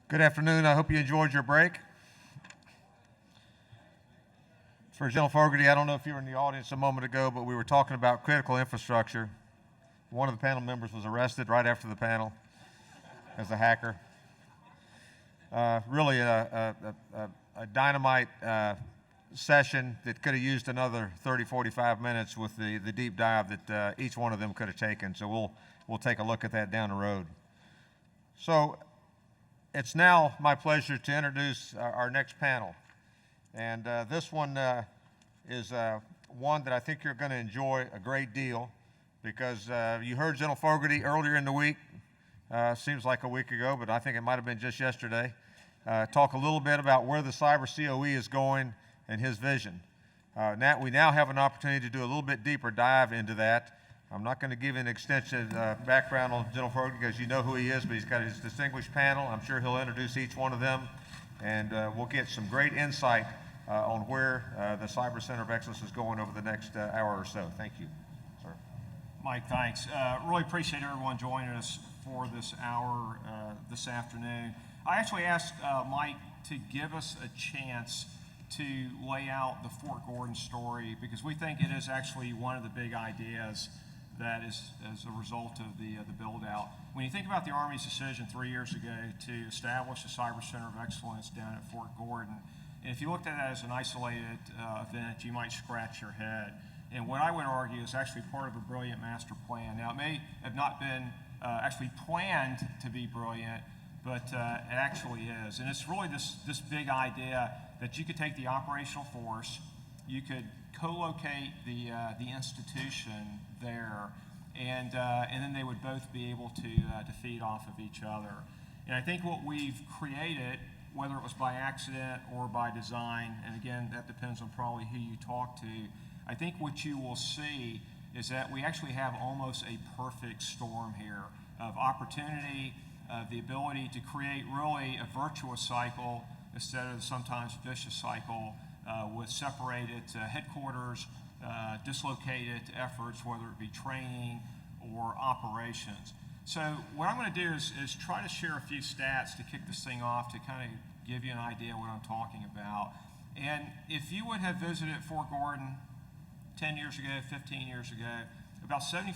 Good afternoon. I hope you enjoyed your break. For General Fogarty, I don't know if you were in the audience a moment ago, but we were talking about critical infrastructure. One of the panel members was arrested right after the panel as a hacker. Really a dynamite session that could have used another 30, 45 minutes with the deep dive that each one of them could have taken. So we'll take a look at that down the road. So it's now my pleasure to introduce our next panel. And this one is one that I think you're going to enjoy a great deal because you heard General Fogarty earlier in the week, seems like a week ago, but I think it might have been just yesterday, talk a little bit about where the cyber CoE is going and his vision. We now have an opportunity to do a little bit deeper dive into that. I'm not going to give an extensive background on General Fogarty because you know who he is, but he's got his distinguished panel. I'm sure he'll introduce each one of them, and we'll get some great insight on where the Cyber Center of Excellence is going over the next hour or so. Thank you, sir. Mike, thanks. Really appreciate everyone joining us for this hour this afternoon. I actually asked Mike to give us a chance to lay out the Fort Gordon story because we think it is actually one of the big ideas that is as a result of the build-out. When you think about the Army's decision 3 years ago to establish a Cyber Center of Excellence down at Fort Gordon, and if you looked at that as an isolated event, you might scratch your head. And what I would argue is actually part of a brilliant master plan. Now, it may have not been actually planned to be brilliant, but it actually is. And it's really this big idea that you could take the operational force, you could co-locate the institution there, and then they would both be able to feed off of each other. And I think what we've created, whether it was by accident or by design, and again, that depends on probably who you talk to, I think what you will see is that we actually have almost a perfect storm here of opportunity, of the ability to create really a virtuous cycle instead of the sometimes vicious cycle with separated headquarters, dislocated efforts, whether it be training or operations. So what I'm going to do is try to share a few stats to kick this thing off to kind of give you an idea of what I'm talking about. And if you would have visited Fort Gordon 10 years ago, 15 years ago, about 75%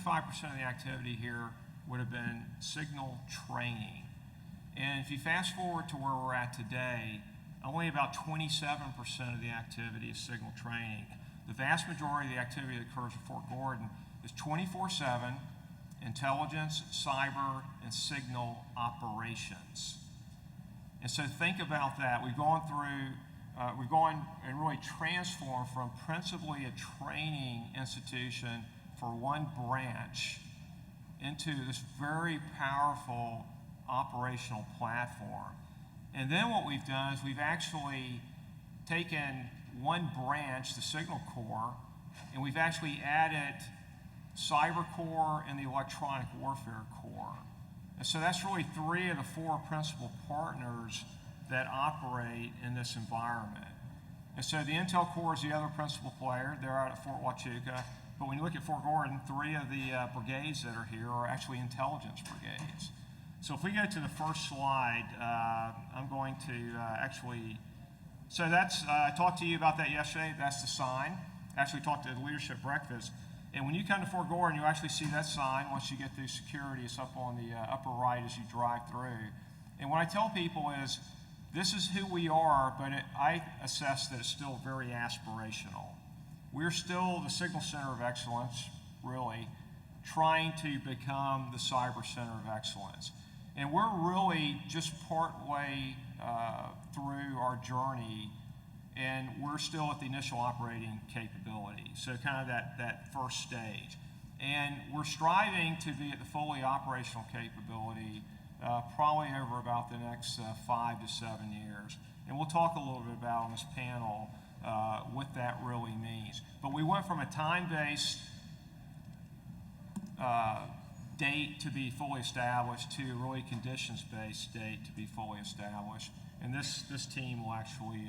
of the activity here would have been signal training. And if you fast forward to where we're at today, only about 27% of the activity is signal training. The vast majority of the activity that occurs at Fort Gordon is 24/7 intelligence, cyber, and signal operations. And so think about that. We've gone and really transformed from principally a training institution for one branch into this very powerful operational platform. And then what we've done is we've actually taken one branch, the Signal Corps, and we've actually added Cyber Corps and the Electronic Warfare Corps. And so that's really 3 of the 4 principal partners that operate in this environment. And so the Intel Corps is the other principal player. They're out at Fort Huachuca. But when you look at Fort Gordon, 3 of the brigades that are here are actually intelligence brigades. So if we go to the first slide, I'm going to so that's, I talked to you about that yesterday. That's the sign. Actually talked to the leadership breakfast. And when you come to Fort Gordon, you actually see that sign. Once you get through security, it's up on the upper right as you drive through. And what I tell people is, this is who we are, but I assess that it's still very aspirational. We're still the Signal Center of Excellence, really, trying to become the Cyber Center of Excellence. And we're really just partway through our journey, and we're still at the initial operating capability, so kind of that first stage. And we're striving to be at the fully operational capability probably over about the next 5 to 7 years. And we'll talk a little bit about on this panel what that really means. But we went from a time-based date to be fully established to a really conditions-based date to be fully established. And this team will actually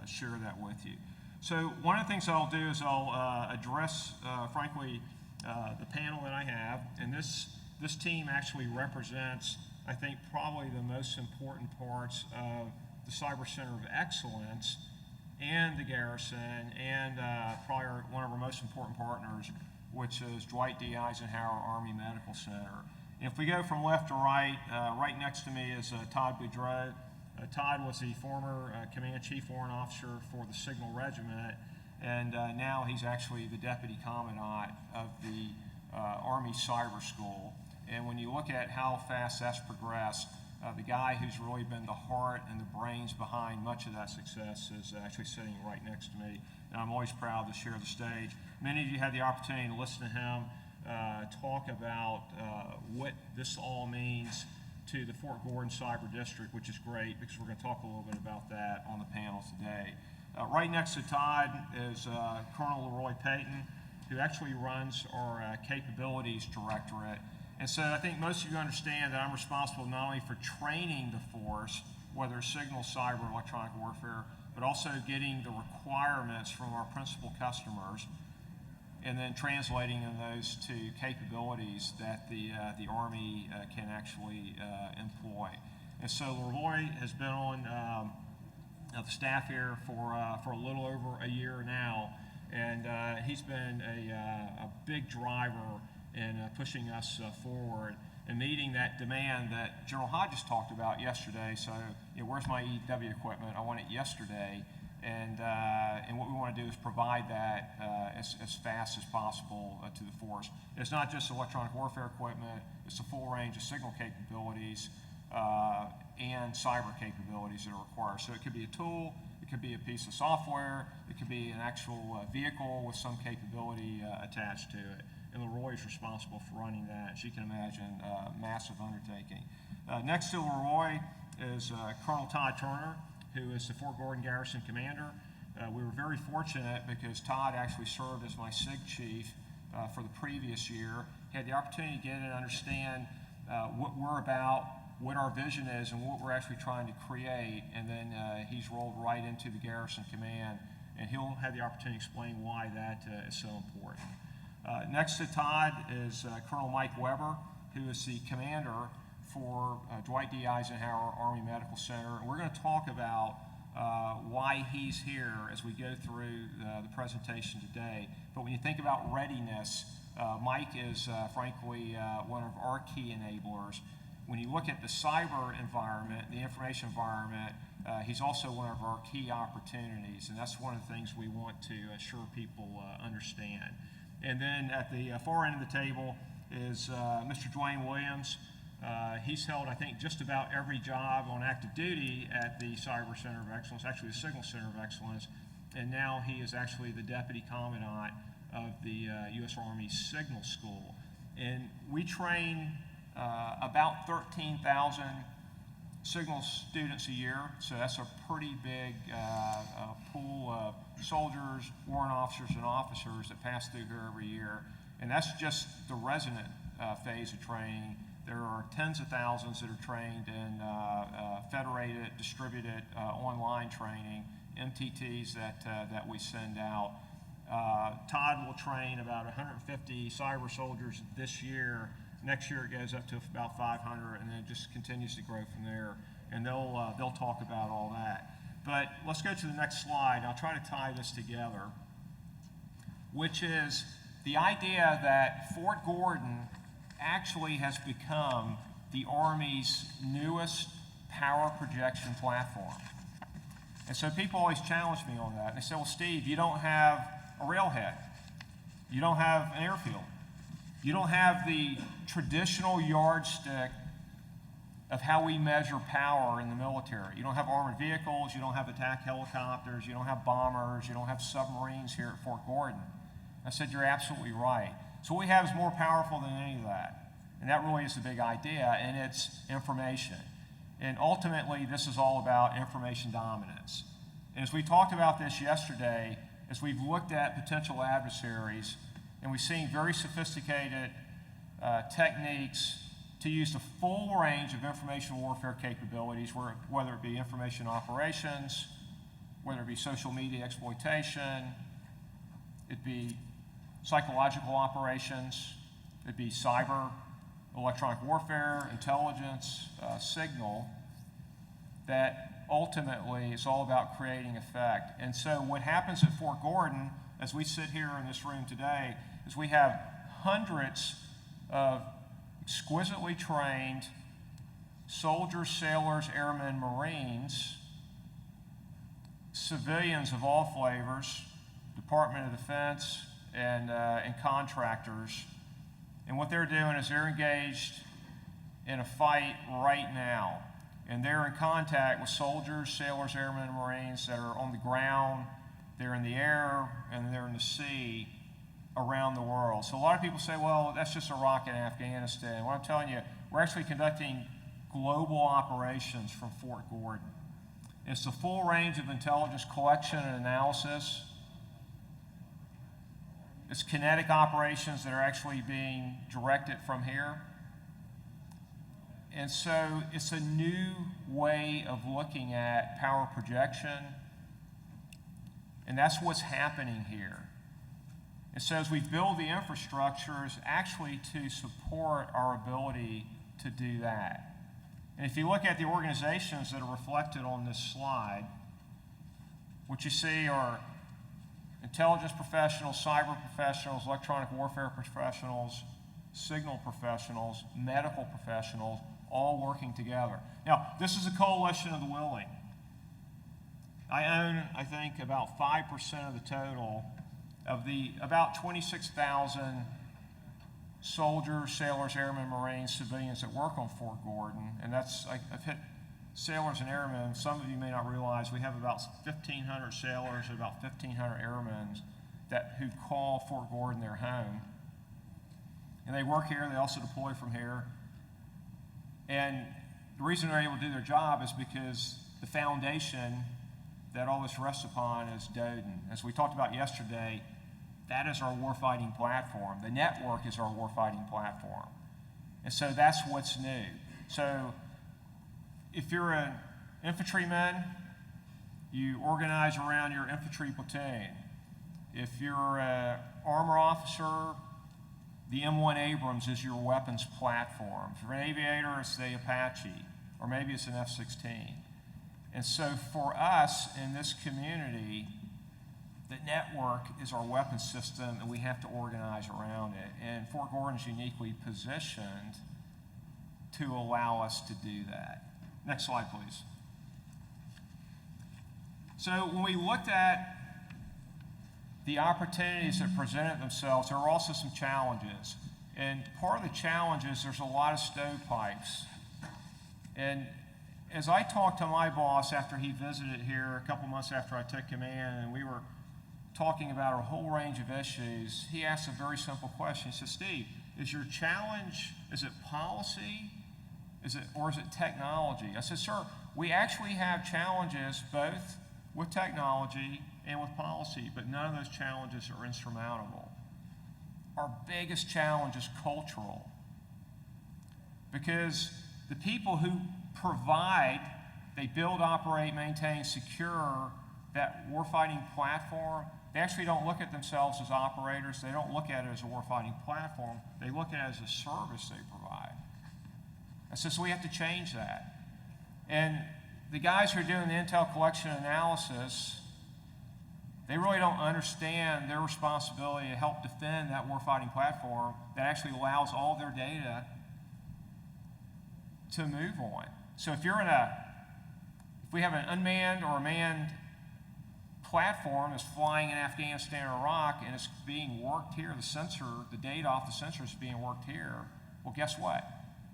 share that with you. So one of the things I'll do is I'll address, frankly, the panel that I have. And this team actually represents I think, probably the most important parts of the Cyber Center of Excellence and the Garrison, and probably one of our most important partners, which is Dwight D. Eisenhower Army Medical Center. And if we go from left to right, right next to me is Todd Boudreau. Todd was the former Command Chief Warrant Officer for the Signal Regiment, and now he's actually the Deputy Commandant of the Army Cyber School. And when you look at how fast that's progressed, the guy who's really been the heart and the brains behind much of that success is actually sitting right next to me, and I'm always proud to share the stage. Many of you had the opportunity to listen to him talk about what this all means to the Fort Gordon Cyber District, which is great because we're going to talk a little bit about that on the panel today. Right next to Todd is Colonel Leroy Payton, who actually runs our Capabilities Directorate. And so I think most of you understand that I'm responsible not only for training the force, whether it's signal, cyber, electronic warfare, but also getting the requirements from our principal customers and then translating those to capabilities that the Army can actually employ. And so Leroy has been on the staff here for a little over a year now, and he's been a big driver in pushing us forward and meeting that demand that General Hodges talked about yesterday. So, where's my EW equipment? I want it yesterday. And what we want to do is provide that as fast as possible to the force. It's not just electronic warfare equipment, it's a full range of signal capabilities and cyber capabilities that are required. So it could be a tool, it could be a piece of software, it could be an actual vehicle with some capability attached to it. And Leroy is responsible for running that. As you can imagine, massive undertaking. Next to Leroy is Colonel Todd Turner, who is the Fort Gordon Garrison Commander. We were very fortunate because Todd actually served as my SIG chief for the previous year. He had the opportunity to get and understand what we're about, what our vision is, and what we're actually trying to create. And then he's rolled right into the Garrison Command, and he'll have the opportunity to explain why that is so important. Next to Todd is Colonel Mike Weber, who is the commander for Dwight D. Eisenhower Army Medical Center. And we're going to talk about why he's here as we go through the presentation today. But when you think about readiness, Mike is frankly one of our key enablers. When you look at the cyber environment, the information environment, he's also one of our key opportunities, and that's one of the things we want to assure people understand. And then at the far end of the table is Mr. Dwayne Williams. He's held, I think, just about every job on active duty at the Cyber Center of Excellence, actually the Signal Center of Excellence, and now he is actually the Deputy Commandant of the U.S. Army Signal School. And we train about 13,000 Signal students a year, so that's a pretty big pool of soldiers, warrant officers, and officers that pass through here every year. And that's just the resident phase of training. There are tens of thousands that are trained in federated, distributed online training, MTTs that we send out. Todd will train about 150 cyber soldiers this year. Next year it goes up to about 500, and then it just continues to grow from there. And they'll talk about all that. But let's go to the next slide. I'll try to tie this together, which is the idea that Fort Gordon actually has become the Army's newest power projection platform. And so people always challenge me on that. They say, well, Steve, you don't have a railhead. You don't have an airfield. You don't have the traditional yardstick of how we measure power in the military. You don't have armored vehicles, you don't have attack helicopters, you don't have bombers, you don't have submarines here at Fort Gordon. I said, you're absolutely right. So what we have is more powerful than any of that. And that really is the big idea, and it's information. And ultimately, this is all about information dominance. And as we talked about this yesterday, as we've looked at potential adversaries, and we've seen very sophisticated techniques to use the full range of information warfare capabilities, whether it be information operations, whether it be social media exploitation, it be psychological operations, it be cyber, electronic warfare, intelligence, signal, that ultimately it's all about creating effect. And so what happens at Fort Gordon, as we sit here in this room today, is we have hundreds of exquisitely trained soldiers, sailors, airmen, Marines, civilians of all flavors, Department of Defense, and contractors. And what they're doing is they're engaged in a fight right now. And they're in contact with soldiers, sailors, airmen, and Marines that are on the ground, they're in the air, and they're in the sea around the world. So a lot of people say, well, that's just Iraq and Afghanistan. What I'm telling you, we're actually conducting global operations from Fort Gordon. It's the full range of intelligence collection and analysis. It's kinetic operations that are actually being directed from here. And so it's a new way of looking at power projection, and that's what's happening here. And so as we build the infrastructure, it's actually to support our ability to do that. And if you look at the organizations that are reflected on this slide, what you see are intelligence professionals, cyber professionals, electronic warfare professionals, signal professionals, medical professionals, all working together. Now, this is a coalition of the willing. I own, I think, about 5% of the total of the about 26,000 soldiers, sailors, airmen, Marines, civilians that work on Fort Gordon. And that's, I've hit sailors and airmen. Some of you may not realize we have about 1,500 sailors and about 1,500 airmen who call Fort Gordon their home. And they work here, they also deploy from here. And the reason they're able to do their job is because the foundation that all this rests upon is DODN. As we talked about yesterday, that is our warfighting platform. The network is our warfighting platform. And so that's what's new. So if you're an infantryman, you organize around your infantry platoon. If you're an armor officer, the M1 Abrams is your weapons platform. If you're an aviator, it's the Apache, or maybe it's an F-16. And so for us in this community, the network is our weapons system, and we have to organize around it. And Fort Gordon's uniquely positioned to allow us to do that. Next slide, please. So when we looked at the opportunities that presented themselves, there were also some challenges. And part of the challenge is there's a lot of stovepipes. And as I talked to my boss after he visited here a couple months after I took command, and we were talking about a whole range of issues, he asked a very simple question. He said, Steve, is your challenge, is it policy, or is it technology? I said, sir, we actually have challenges both with technology and with policy, but none of those challenges are insurmountable. Our biggest challenge is cultural, because the people who provide, they build, operate, maintain, secure that warfighting platform, they actually don't look at themselves as operators. They don't look at it as a warfighting platform. They look at it as a service they provide. And so we have to change that. And the guys who are doing the intel collection analysis, they really don't understand their responsibility to help defend that warfighting platform that actually allows all their data to move on. So if we have an unmanned or a manned platform that's flying in Afghanistan or Iraq and it's being worked here, the data off the sensor is being worked here, well, guess what?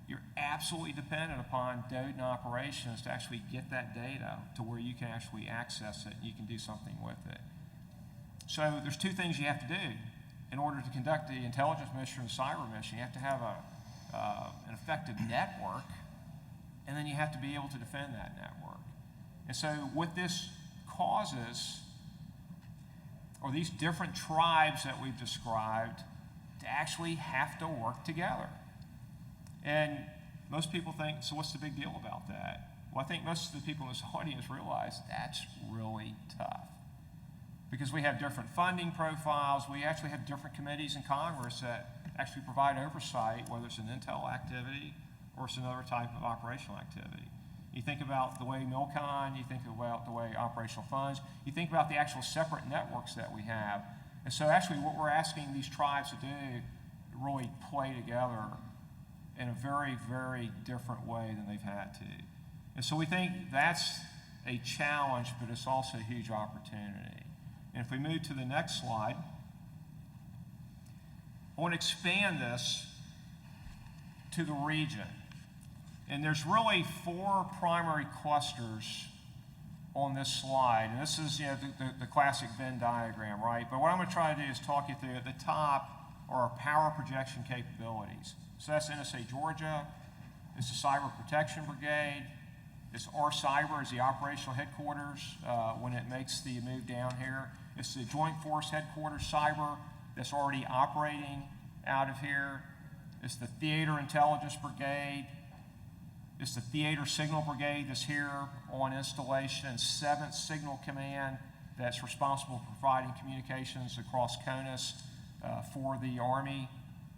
You're absolutely dependent upon DODN operations to actually get that data to where you can actually access it and you can do something with it. So there's two things you have to do in order to conduct the intelligence mission and cyber mission. You have to have an effective network, and then you have to be able to defend that network. And so what this causes, or these different tribes that we've described, to actually have to work together. And most people think, so what's the big deal about that? Well, I think most of the people in this audience realize that's really tough. Because we have different funding profiles, we actually have different committees in Congress that actually provide oversight, whether it's an intel activity or it's another type of operational activity. You think about the way MilCon, you think about the way operational funds, you think about the actual separate networks that we have. And so actually what we're asking these tribes to do, really play together in a very, very different way than they've had to. And so we think that's a challenge, but it's also a huge opportunity. And if we move to the next slide, I want to expand this to the region. And there's really 4 primary clusters on this slide. And this is, the classic Venn diagram, right? But what I'm going to try to do is talk you through. At the top are our power projection capabilities. So that's NSA Georgia. It's the Cyber Protection Brigade. It's our Cyber is the operational headquarters when it makes the move down here. It's the Joint Force Headquarters Cyber that's already operating out of here. It's the Theater Intelligence Brigade. It's the Theater Signal Brigade that's here on installation. 7th Signal Command that's responsible for providing communications across CONUS for the Army.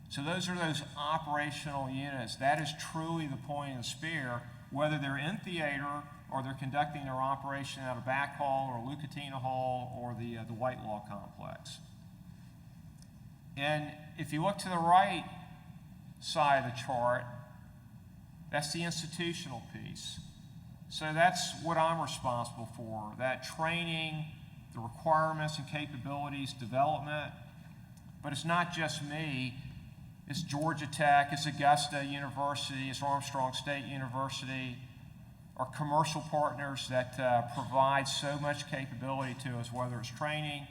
So those are those operational units. That is truly the point of the spear, whether they're in theater or they're conducting their operation out of Back Hall or Lucatina Hall or the White Law Complex. And if you look to the right side of the chart, that's the institutional piece. So that's what I'm responsible for, that training, the requirements and capabilities, development. But it's not just me. It's Georgia Tech, it's Augusta University, it's Armstrong State University, our commercial partners that provide so much capability to us, whether it's training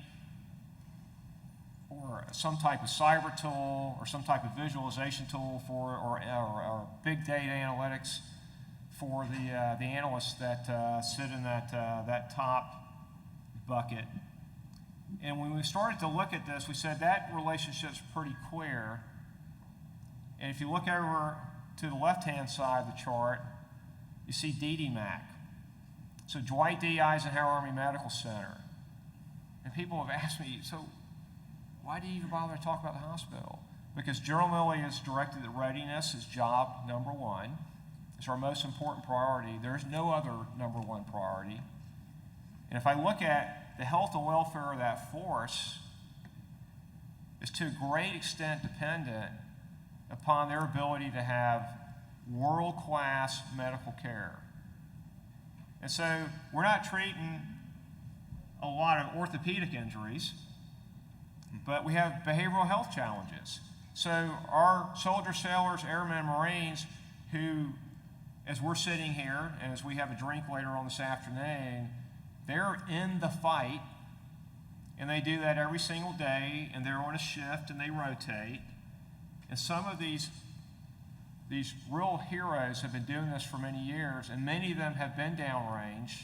or some type of cyber tool or some type of visualization tool for, or big data analytics for the analysts that sit in that top bucket. And when we started to look at this, we said that relationship's pretty clear. And if you look over to the left-hand side of the chart, you see DDMAC. So Dwight D. Eisenhower Army Medical Center. And people have asked me, so why do you even bother to talk about the hospital? Because General Milley is directed at readiness as job number 1. It's our most important priority. There's no other number 1 priority. And if I look at the health and welfare of that force, is to a great extent dependent upon their ability to have world-class medical care. And so we're not treating a lot of orthopedic injuries, but we have behavioral health challenges. So our soldiers, sailors, airmen, and Marines who, as we're sitting here and as we have a drink later on this afternoon, they're in the fight, and they do that every single day, and they're on a shift and they rotate. And some of these real heroes have been doing this for many years, and many of them have been downrange.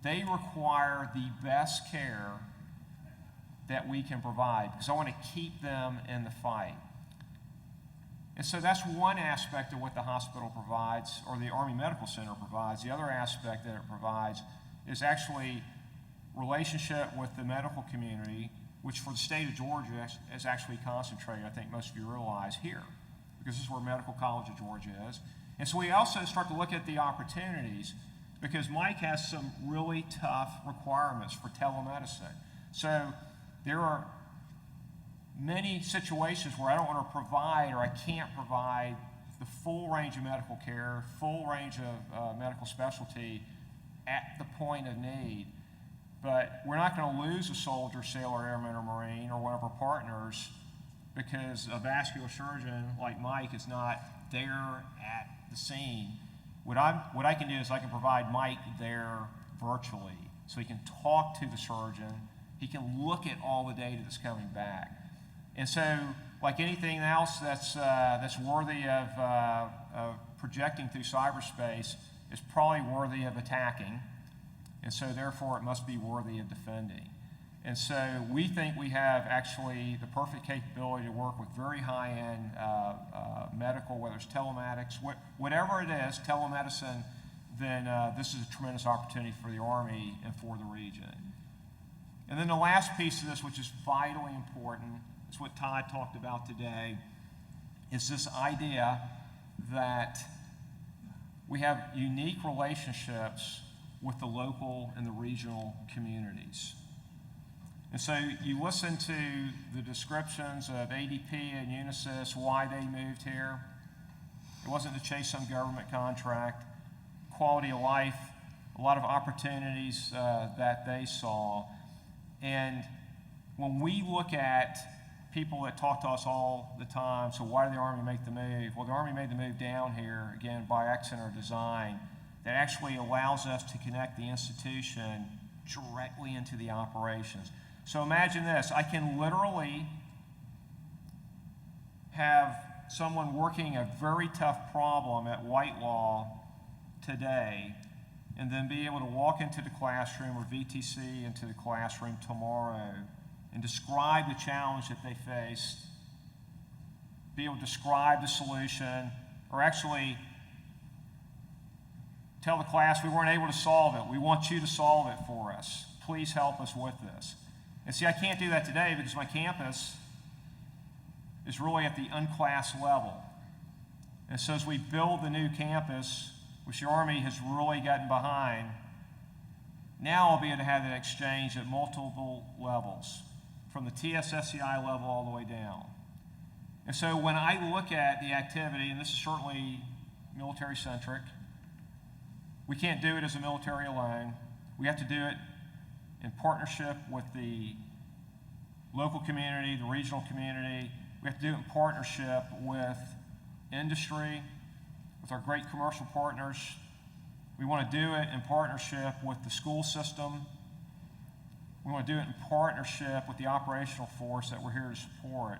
They require the best care that we can provide because I want to keep them in the fight. And so that's one aspect of what the hospital provides, or the Army Medical Center provides. The other aspect that it provides is actually relationship with the medical community, which for the state of Georgia is actually concentrated, I think most of you realize, here, because this is where Medical College of Georgia is. And so we also start to look at the opportunities, because Mike has some really tough requirements for telemedicine. So there are many situations where I don't want to provide, or I can't provide, the full range of medical care, full range of medical specialty at the point of need. But we're not going to lose a soldier, sailor, airman, or Marine, or one of our partners because a vascular surgeon like Mike is not there at the scene. What I can do is I can provide Mike there virtually, so he can talk to the surgeon, he can look at all the data that's coming back. And so, like anything else that's worthy of projecting through cyberspace, is probably worthy of attacking. And so therefore it must be worthy of defending. And so we think we have actually the perfect capability to work with very high-end medical, whether it's telematics, whatever it is, telemedicine, then this is a tremendous opportunity for the Army and for the region. And then the last piece of this, which is vitally important, it's what Todd talked about today, is this idea that we have unique relationships with the local and the regional communities. And so you listen to the descriptions of ADP and Unisys, why they moved here. It wasn't to chase some government contract. Quality of life, a lot of opportunities that they saw. And when we look at people that talk to us all the time, so why did the Army make the move? Well, the Army made the move down here, again, by accident or design, that actually allows us to connect the institution directly into the operations. So imagine this, I can literally have someone working a very tough problem at Whitelaw today, and then be able to walk into the classroom or VTC into the classroom tomorrow and describe the challenge that they faced, be able to describe the solution, or actually tell the class we weren't able to solve it. We want you to solve it for us. Please help us with this. And see, I can't do that today because my campus is really at the unclassed level. And so as we build the new campus, which the Army has really gotten behind, now I'll be able to have that exchange at multiple levels, from the TSSCI level all the way down. And so when I look at the activity, and this is certainly military-centric, we can't do it as a military alone. We have to do it in partnership with the local community, the regional community. We have to do it in partnership with industry, with our great commercial partners. We want to do it in partnership with the school system. We want to do it in partnership with the operational force that we're here to support.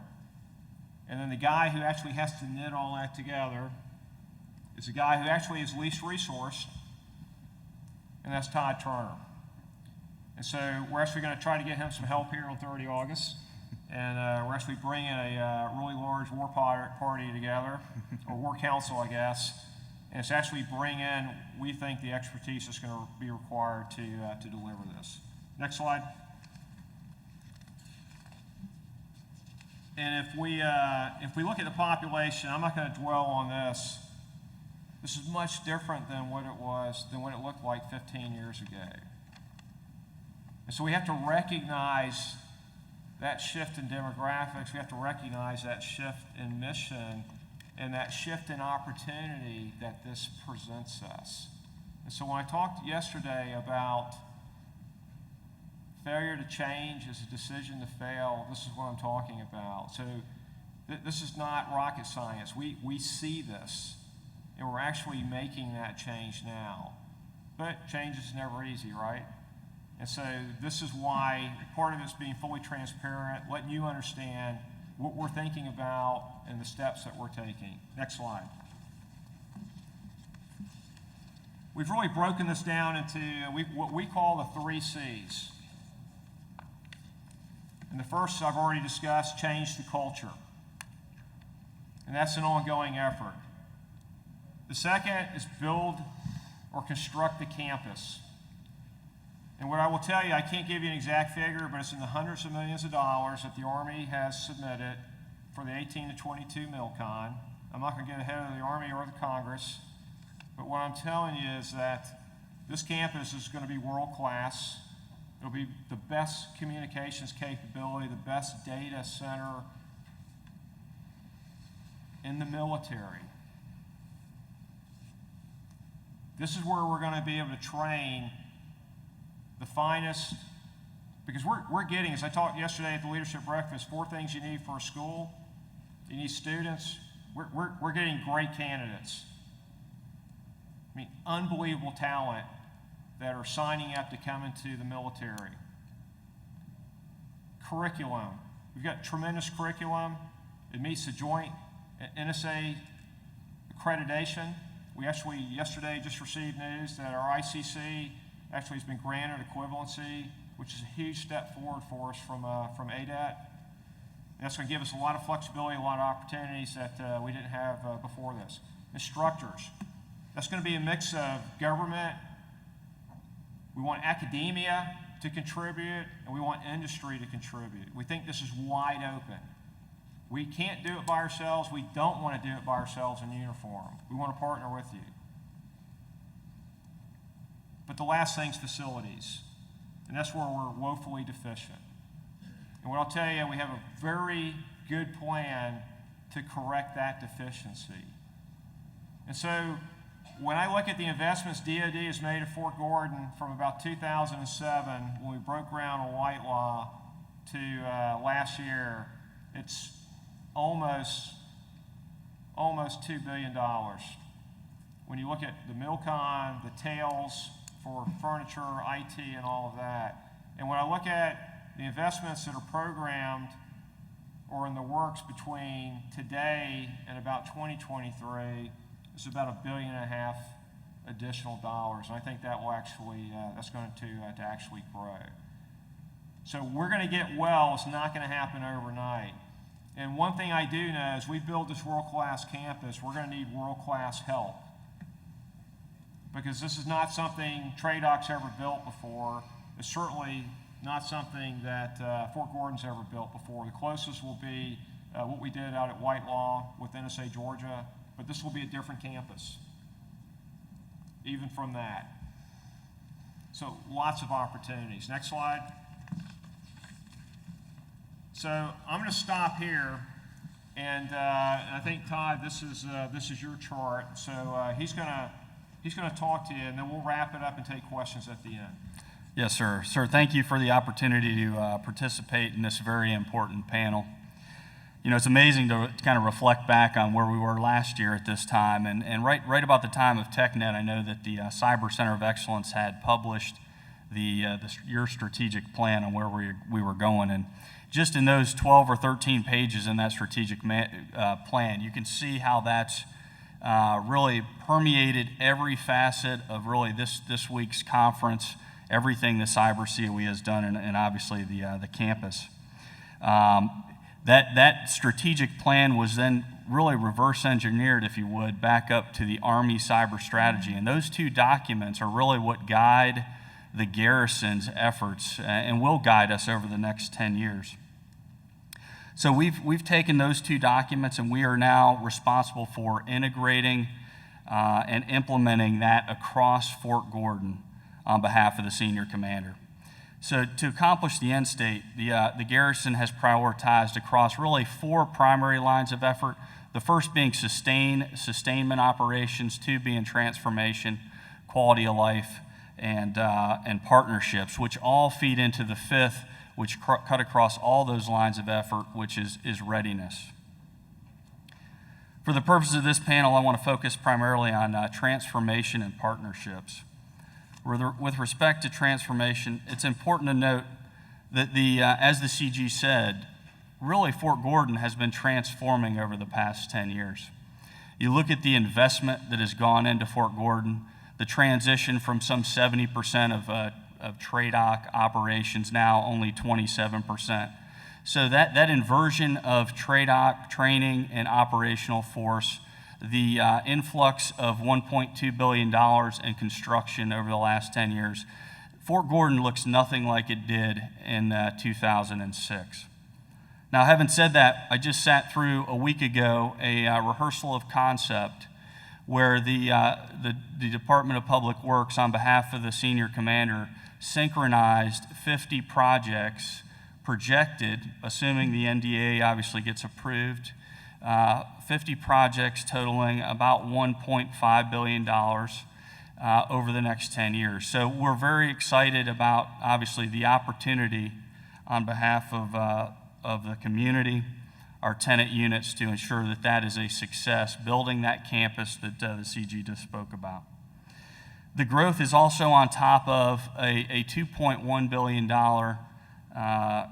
And then the guy who actually has to knit all that together is the guy who actually is least resourced, and that's Todd Turner. And so we're actually going to try to get him some help here on 30 August. And we're actually bringing a really large war party together, or war council, I guess. And it's actually bring in, we think, the expertise that's going to be required to deliver this. Next slide. And if we look at the population, I'm not going to dwell on this. This is much different than what it looked like 15 years ago. And so we have to recognize that shift in demographics. We have to recognize that shift in mission and that shift in opportunity that this presents us. And so when I talked yesterday about failure to change is a decision to fail, this is what I'm talking about. So this is not rocket science. We see this, and we're actually making that change now. But change is never easy, right? And so this is why part of it's being fully transparent, letting you understand what we're thinking about and the steps that we're taking. Next slide. We've really broken this down into what we call the 3 C's. And the first I've already discussed, change the culture. And that's an ongoing effort. The second is build or construct the campus. And what I will tell you, I can't give you an exact figure, but it's in the hundreds of millions of dollars that the Army has submitted for the 18 to 22 MILCON. I'm not going to get ahead of the Army or the Congress, but what I'm telling you is that this campus is going to be world class. It'll be the best communications capability, the best data center in the military. This is where we're going to be able to train the finest, because we're getting, as I talked yesterday at the leadership breakfast, 4 things you need for a school. You need students. We're getting great candidates. I mean, unbelievable talent that are signing up to come into the military. Curriculum. We've got tremendous curriculum. It meets the joint NSA accreditation. We actually yesterday just received news that our ICC actually has been granted equivalency, which is a huge step forward for us from ADAT. And that's going to give us a lot of flexibility, a lot of opportunities that we didn't have before this. Instructors. That's going to be a mix of government. We want academia to contribute, and we want industry to contribute. We think this is wide open. We can't do it by ourselves. We don't want to do it by ourselves in uniform. We want to partner with you. But the last thing's facilities, and that's where we're woefully deficient. And what I'll tell you, we have a very good plan to correct that deficiency. And so when I look at the investments DOD has made at Fort Gordon from about 2007, when we broke ground on Whitelaw, to last year, it's almost $2 billion. When you look at the Milcon, the tails for furniture, IT, and all of that. And when I look at the investments that are programmed or in the works between today and about 2023, it's about $1.5 billion additional dollars. And I think that will actually, that's going to actually grow. So we're going to get well. It's not going to happen overnight. And one thing I do know is we build this world-class campus, we're going to need world-class help. Because this is not something TRADOC's ever built before. It's certainly not something that Fort Gordon's ever built before. The closest will be what we did out at Whitelaw with NSA Georgia, but this will be a different campus, even from that. So lots of opportunities. Next slide. So I'm going to stop here, and I think Todd, this is your chart. So he's going to talk to you, and then we'll wrap it up and take questions at the end. Yes, sir. Sir, thank you for the opportunity to participate in this very important panel. You know, it's amazing to kind of reflect back on where we were last year at this time, and right about the time of TechNet, I know that the Cyber Center of Excellence had published your strategic plan on where we were going, and just in those 12 or 13 pages in that strategic plan, you can see how that's really permeated every facet of really this week's conference, everything the Cyber CoE has done, and obviously the campus. That strategic plan was then really reverse engineered, if you would, back up to the Army cyber strategy. And those two documents are really what guide the garrison's efforts and will guide us over the next 10 years. So we've taken those two documents, and we are now responsible for integrating and implementing that across Fort Gordon on behalf of the senior commander. So to accomplish the end state, the garrison has prioritized across really 4 primary lines of effort. The first being sustainment operations, 2 being transformation, quality of life, and partnerships, which all feed into the 5th, which cut across all those lines of effort, which is readiness. For the purpose of this panel, I want to focus primarily on transformation and partnerships. With respect to transformation, it's important to note that as the CG said, really Fort Gordon has been transforming over the past 10 years. You look at the investment that has gone into Fort Gordon, the transition from some 70% of TRADOC operations, now only 27%. So that inversion of TRADOC training and operational force, the influx of $1.2 billion in construction over the last 10 years, Fort Gordon looks nothing like it did in 2006. Now, having said that, I just sat through a week ago a rehearsal of concept where the Department of Public Works, on behalf of the senior commander, synchronized 50 projects projected, assuming the NDA obviously gets approved, 50 projects totaling about $1.5 billion over the next 10 years. So we're very excited about, obviously, the opportunity on behalf of the community, our tenant units, to ensure that that is a success, building that campus that the CG just spoke about. The growth is also on top of a $2.1 billion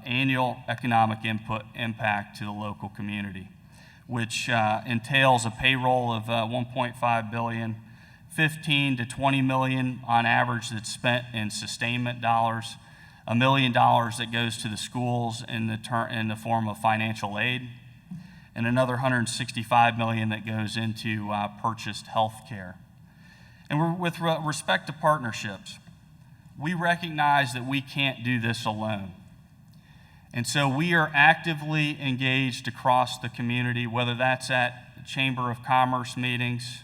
annual economic impact to the local community, which entails a payroll of $1.5 billion, 15 to 20 million on average that's spent in sustainment dollars, $1 million that goes to the schools in the form of financial aid, and another $165 million that goes into purchased health care. And with respect to partnerships, we recognize that we can't do this alone. And so we are actively engaged across the community, whether that's at Chamber of Commerce meetings,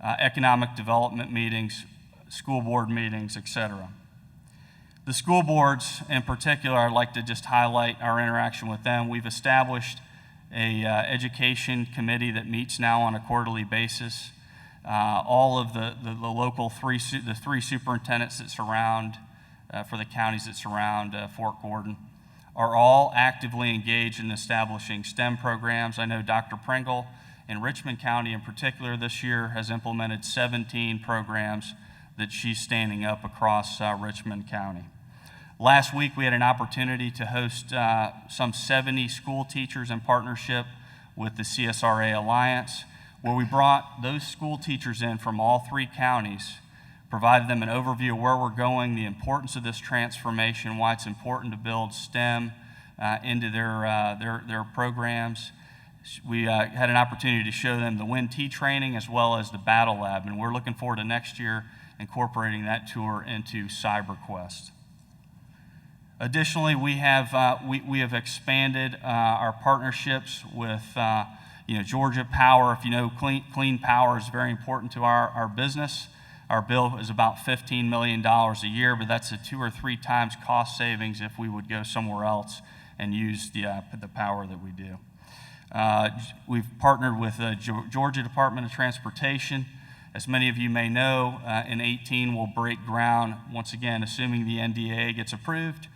economic development meetings, school board meetings, et cetera. The school boards in particular, I'd like to just highlight our interaction with them. We've established a education committee that meets now on a quarterly basis. All of the local three superintendents that surround, for the counties that surround Fort Gordon, are all actively engaged in establishing STEM programs. I know Dr. Pringle in Richmond County in particular this year has implemented 17 programs that she's standing up across Richmond County. Last week, we had an opportunity to host some 70 school teachers in partnership with the CSRA Alliance, where we brought those school teachers in from all 3 counties, provided them an overview of where we're going, the importance of this transformation, why it's important to build STEM into their programs. We had an opportunity to show them the WIN-T training as well as the Battle Lab, and we're looking forward to next year incorporating that tour into CyberQuest. Additionally, we have expanded our partnerships with Georgia Power. If you know, clean power is very important to our business. Our bill is about $15 million a year, but that's a 2 or 3 times cost savings if we would go somewhere else and use the power that we do. We've partnered with the Georgia Department of Transportation. As many of you may know, in 18 we'll break ground, once again, assuming the NDAA gets approved,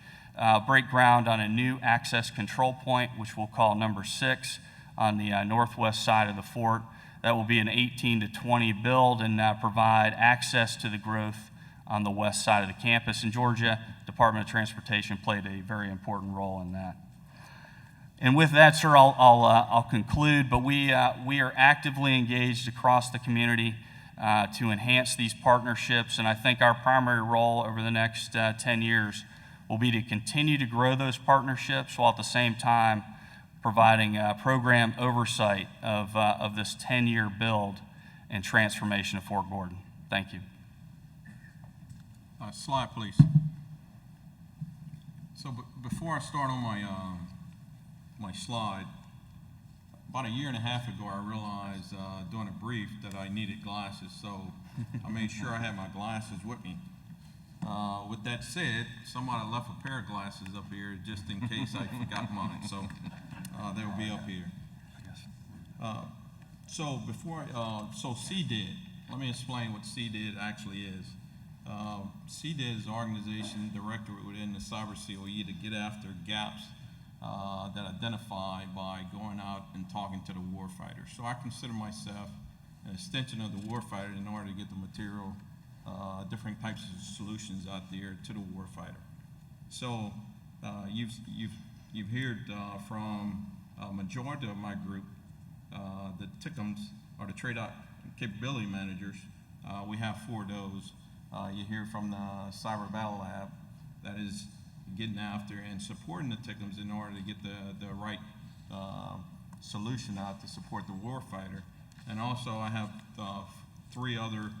break ground on a new access control point, which we'll call number 6 on the northwest side of the fort. That will be an 18 to 20 build and provide access to the growth on the west side of the campus. And Georgia Department of Transportation played a very important role in that. And with that, sir, I'll conclude, but we are actively engaged across the community to enhance these partnerships, and I think our primary role over the next 10 years will be to continue to grow those partnerships while at the same time providing program oversight of this 10-year build and transformation of Fort Gordon. Thank you. Slide, please. So before I start on my slide, about 1.5 years ago, I realized doing a brief that I needed glasses, so I made sure I had my glasses with me. With that said, somebody left a pair of glasses up here just in case I forgot mine, so they will be up here. So CDID, let me explain what CDID actually is. CDID is an organization directorate within the Cyber CoE to get after gaps that identify by going out and talking to the warfighter. So I consider myself an extension of the warfighter in order to get the material, different types of solutions out there to the warfighter. So you've heard from a majority of my group, the TICMs, or the Trade Out Capability Managers. We have 4 of those. You hear from the Cyber Battle Lab that is getting after and supporting the TICMs in order to get the right solution out to support the warfighter. And also I have 3 other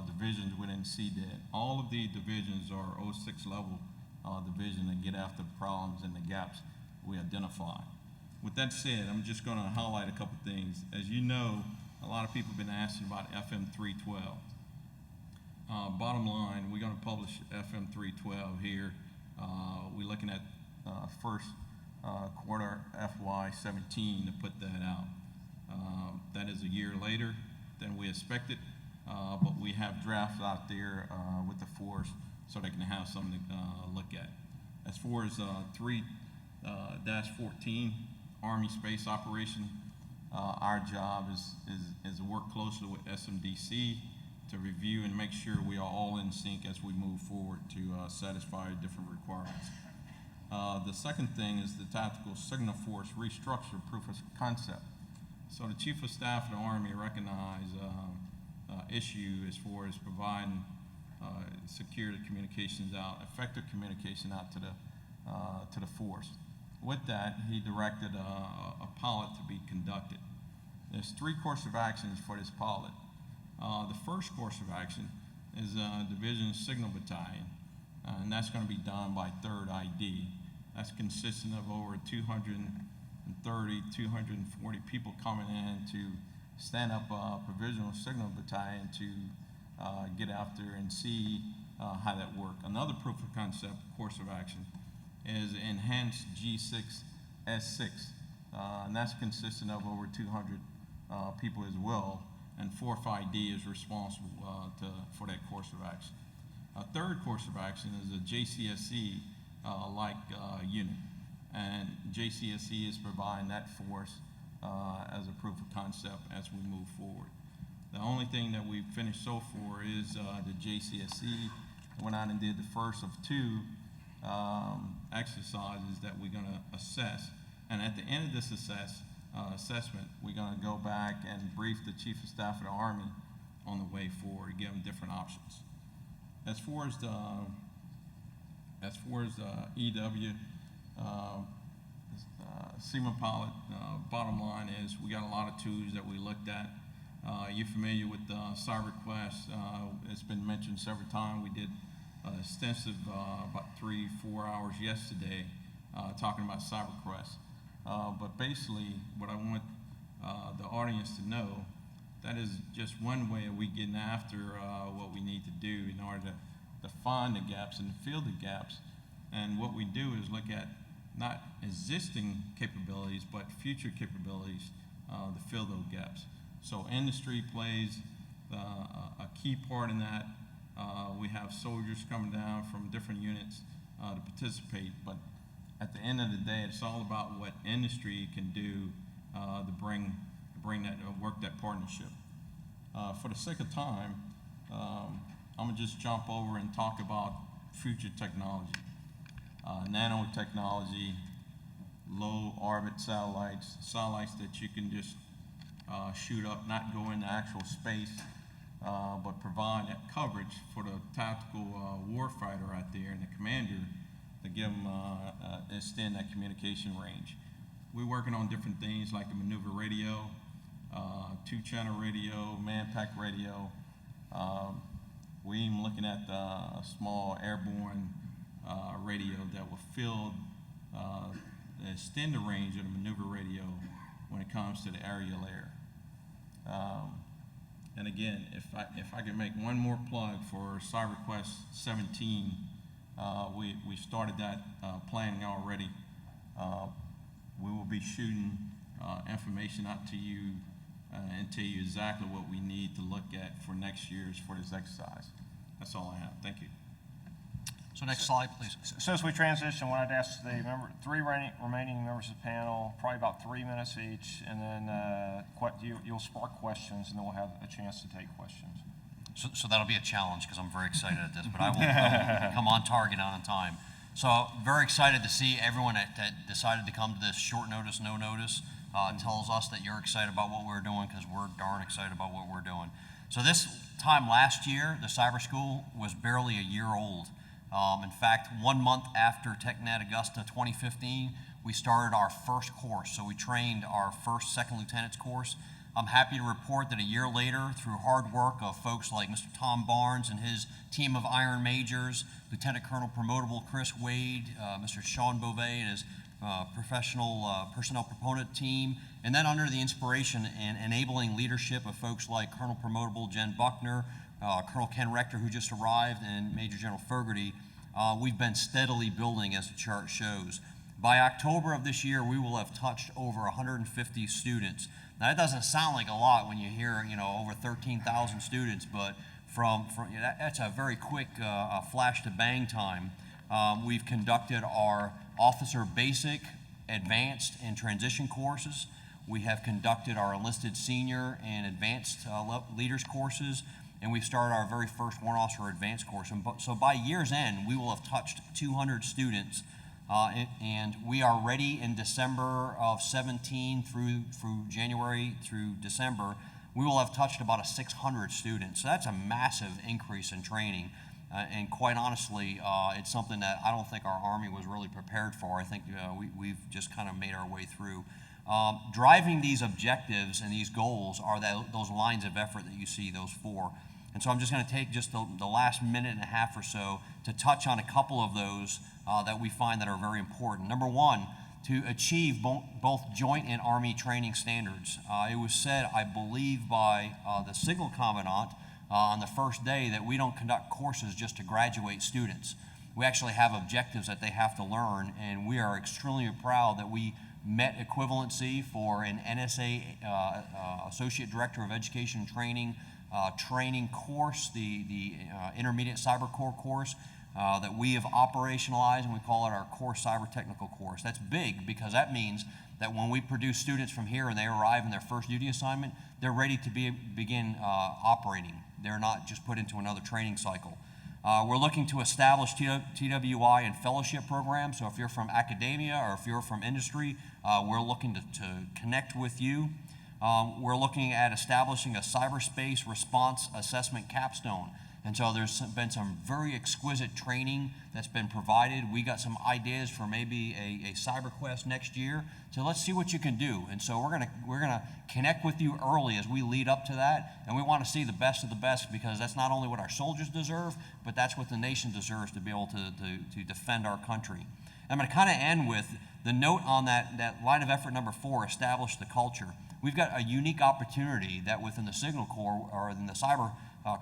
divisions within CDID. All of the divisions are 06 level division that get after the problems and the gaps we identify. With that said, I'm just going to highlight a couple things. As you know, a lot of people have been asking about FM 312. Bottom line, we're going to publish FM 312 here. We're looking at first quarter FY17 to put that out. That is a year later than we expected, but we have drafts out there with the force so they can have something to look at. As far as 3-14 Army Space Operation, our job is to work closely with SMDC to review and make sure we are all in sync as we move forward to satisfy different requirements. The second thing is the Tactical Signal Force Restructure Proof of Concept. So the Chief of Staff of the Army recognized issue as far as providing security communications out, effective communication out to the force. With that, he directed a pilot to be conducted. There's 3 courses of actions for this pilot. The first course of action is Division Signal Battalion, and that's going to be done by 3rd ID. That's consisting of over 230, 240 people coming in to stand up a provisional signal battalion to get out there and see how that worked. Another proof of concept course of action is enhanced G6S6, and that's consisting of over 200 people as well, and 4FID is responsible for that course of action. A third course of action is a JCSE unit, and JCSE is providing that for us as a proof of concept as we move forward. The only thing that we've finished so far is the JCSE. Went out and did the first of two exercises that we're going to assess, and at the end of this assessment, we're going to go back and brief the Chief of Staff of the Army on the way forward, give them different options. As far as the EW, Seaman Pilot, bottom line is we got a lot of tools that we looked at. You're familiar with CyberQuest. It's been mentioned several times. We did extensive, about 3-4 hours yesterday, talking about CyberQuest. But basically, what I want the audience to know, that is just one way of we getting after what we need to do in order to find the gaps and fill the gaps. And what we do is look at not existing capabilities, but future capabilities to fill those gaps. So industry plays a key part in that. We have soldiers coming down from different units to participate, but at the end of the day, it's all about what industry can do to bring that, work that partnership. For the sake of time, I'm gonna just jump over and talk about future technology. Nanotechnology, low orbit satellites that you can just shoot up, not go into actual space, but provide that coverage for the tactical warfighter out there and the commander to give them, extend that communication range. We're working on different things like the maneuver radio, two-channel radio, man-pack radio. We're even looking at a small airborne radio that will fill, extend the range of the maneuver radio when it comes to the aerial air. And again, if I could make one more plug for CyberQuest 17, we started that planning already. We will be shooting information out to you and tell you exactly what we need to look at for next year's for this exercise. That's all I have. Thank you. So next slide, please. So as we transition, what I'd ask the three remaining members of the panel, probably about 3 minutes each, and then you'll spark questions, and then we'll have a chance to take questions. So that'll be a challenge because I'm very excited at this, but I will come on target on time. So very excited to see everyone that decided to come to this short notice, no notice. Tells us that you're excited about what we're doing because we're darn excited about what we're doing. So this time last year, the cyber school was barely a year old. In fact, 1 month after TechNet Augusta 2015, we started our first course. So we trained our first second lieutenant's course. I'm happy to report that a year later, through hard work of folks like Mr. Tom Barnes and his team of Iron Majors, Lieutenant Colonel Promotable Chris Wade, Mr. Sean Beauvais and his professional personnel proponent team, and then under the inspiration and enabling leadership of folks like Colonel Promotable Jen Buckner, Colonel Ken Rector, who just arrived, and Major General Fogarty, we've been steadily building as the chart shows. By October of this year, we will have touched over 150 students. Now, that doesn't sound like a lot when you hear, over 13,000 students, but that's a very quick flash to bang time. We've conducted our officer basic, advanced, and transition courses. We have conducted our enlisted senior and advanced leaders courses, and we've started our very first warrant officer advanced course. So by year's end, we will have touched 200 students, and we are ready in December of 17 through January through December. We will have touched about 600 students. So that's a massive increase in training. And quite honestly, it's something that I don't think our Army was really prepared for. I think we've just kind of made our way through. Driving these objectives and these goals are those lines of effort that you see, those four. And so I'm just going to take just the last minute and a half or so to touch on a couple of those that we find that are very important. Number one, to achieve both joint and Army training standards. It was said, I believe, by the Signal Commandant on the first day that we don't conduct courses just to graduate students. We actually have objectives that they have to learn, and we are extremely proud that we met equivalency for an NSA Associate Director of Education and Training training course, the Intermediate Cyber Corps course that we have operationalized, and we call it our Core Cyber Technical course. That's big because that means that when we produce students from here and they arrive in their first duty assignment, they're ready to begin operating. They're not just put into another training cycle. We're looking to establish TWI and fellowship programs. So if you're from academia or if you're from industry, we're looking to connect with you. We're looking at establishing a cyberspace response assessment capstone. And so there's been some very exquisite training that's been provided. We got some ideas for maybe a cyber quest next year. So let's see what you can do. And so we're gonna connect with you early as we lead up to that. And we want to see the best of the best, because that's not only what our soldiers deserve, but that's what the nation deserves to be able to defend our country. I'm going to kind of end with the note on that line of effort number 4, establish the culture. We've got a unique opportunity that within the Signal Corps or in the Cyber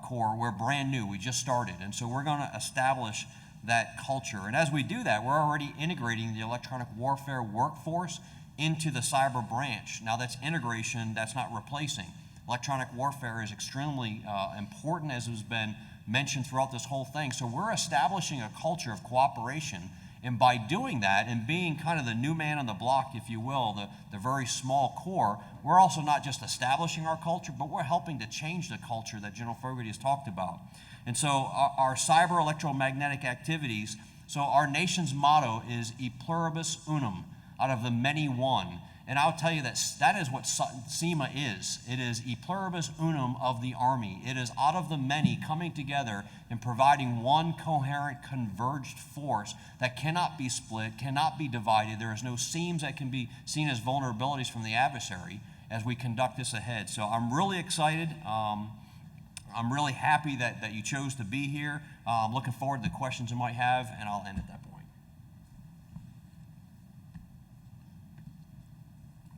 Corps, we're brand new. We just started. And so we're going to establish that culture. And as we do that, we're already integrating the electronic warfare workforce into the cyber branch. Now that's integration, that's not replacing. Electronic warfare is extremely important, as has been mentioned throughout this whole thing. So we're establishing a culture of cooperation. And by doing that and being kind of the new man on the block, if you will, the very small corps, we're also not just establishing our culture, but we're helping to change the culture that General Fogarty has talked about. And so our cyber electromagnetic activities, so our nation's motto is e pluribus unum, out of the many one. And I'll tell you that is what SEMA is. It is e pluribus unum of the Army. It is out of the many coming together and providing one coherent, converged force that cannot be split, cannot be divided. There is no seams that can be seen as vulnerabilities from the adversary as we conduct this ahead. So I'm really excited. I'm really happy that you chose to be here. I'm looking forward to the questions you might have, and I'll end at that point.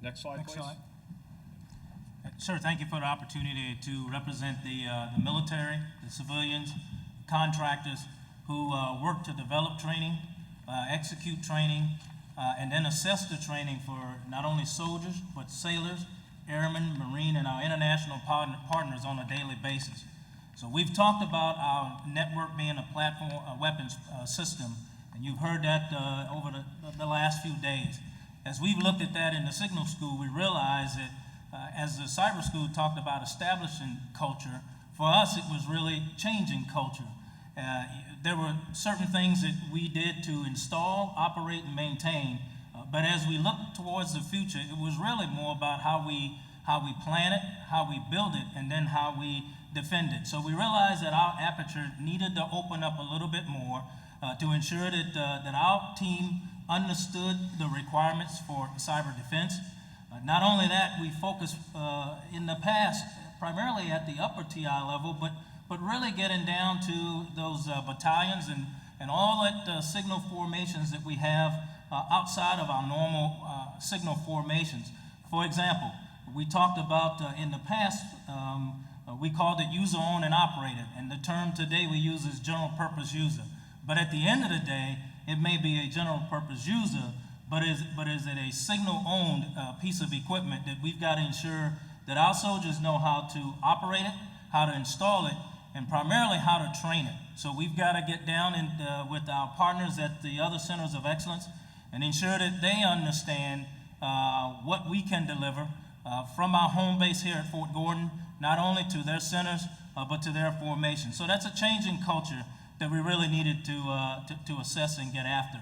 Next slide, please. Sir, thank you for the opportunity to represent the military, the civilians, contractors who work to develop training, execute training, and then assess the training for not only soldiers, but sailors, airmen, Marine, and our international partners on a daily basis. So we've talked about our network being a platform, a weapons system, and you've heard that over the last few days. As we've looked at that in the Signal School, we realized that as the Cyber School talked about establishing culture, for us it was really changing culture. There were certain things that we did to install, operate, and maintain, but as we look towards the future, it was really more about how we plan it, how we build it, and then how we defend it. So we realized that our aperture needed to open up a little bit more to ensure that our team understood the requirements for cyber defense. Not only that, we focused in the past primarily at the upper TI level, but really getting down to those battalions and all that signal formations that we have outside of our normal signal formations. For example, we talked about in the past, we called it user owned and operated, and the term today we use is general purpose user. But at the end of the day, it may be a general purpose user, but is it a signal-owned piece of equipment that we've got to ensure that our soldiers know how to operate it, how to install it, and primarily how to train it. So we've got to get down with our partners at the other centers of excellence and ensure that they understand what we can deliver from our home base here at Fort Gordon, not only to their centers, but to their formation. So that's a change in culture that we really needed to assess and get after.